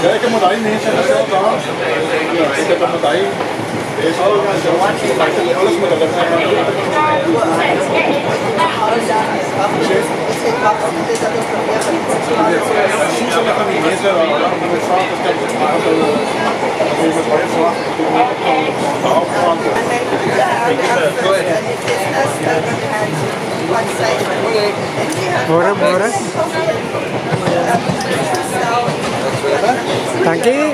Ja, ik heb meteen neerzetten zelf aan. Ja, ik heb dat meteen. Deze alles met dat. Morgen, morgen. Dank je.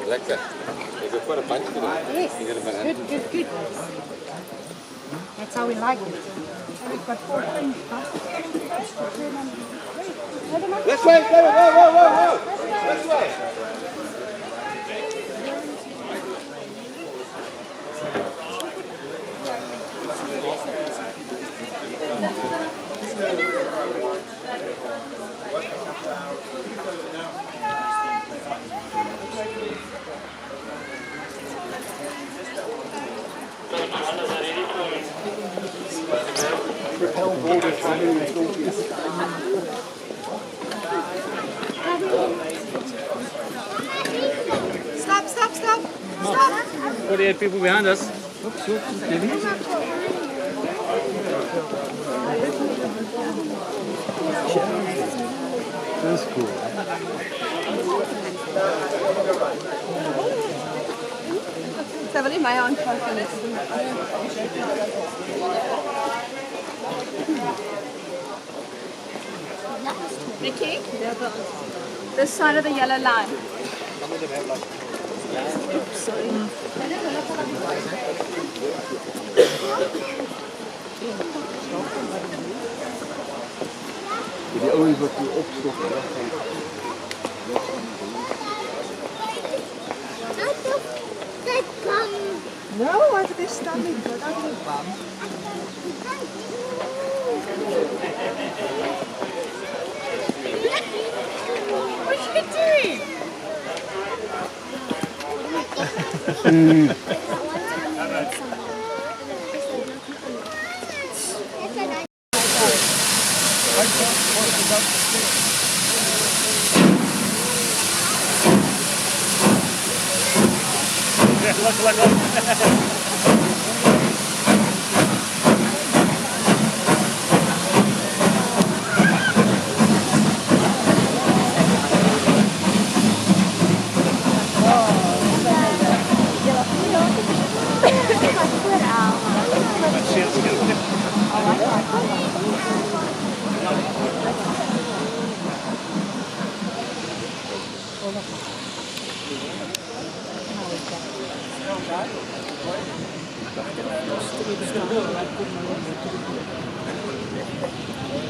Lekker. Ik heb gewoon een bandje gedaan. Yes, good, good, good. That's how we like it. We've got 4 things. This way, whoa, whoa, whoa, whoa. This way. Stop, stop, stop. Stop. 48 people behind us. That's cool. Ze hebben niet mij aangevallen. Vicky? This side of the yellow line. Oops, sorry. Die olie wordt nu opstoppen. No, I think standing good. I think Mum. What are you doing?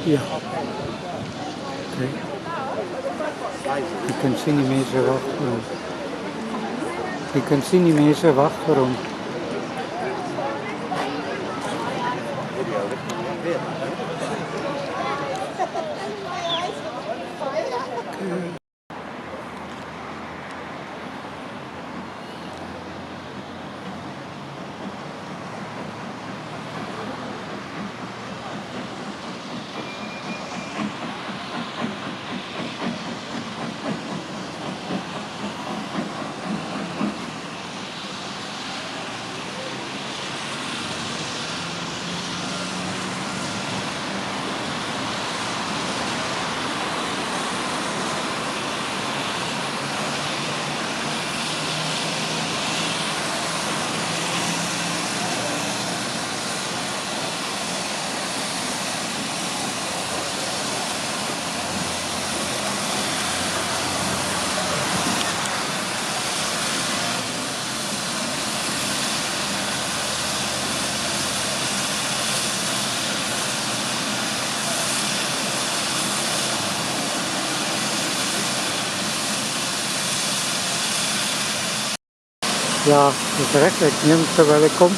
Ja. Oké. Je kunt zien niet meer zo achterom. Je kunt zien niet meer zo achterom. Ja, dat is recht. Ik neem het terwijl ik kom.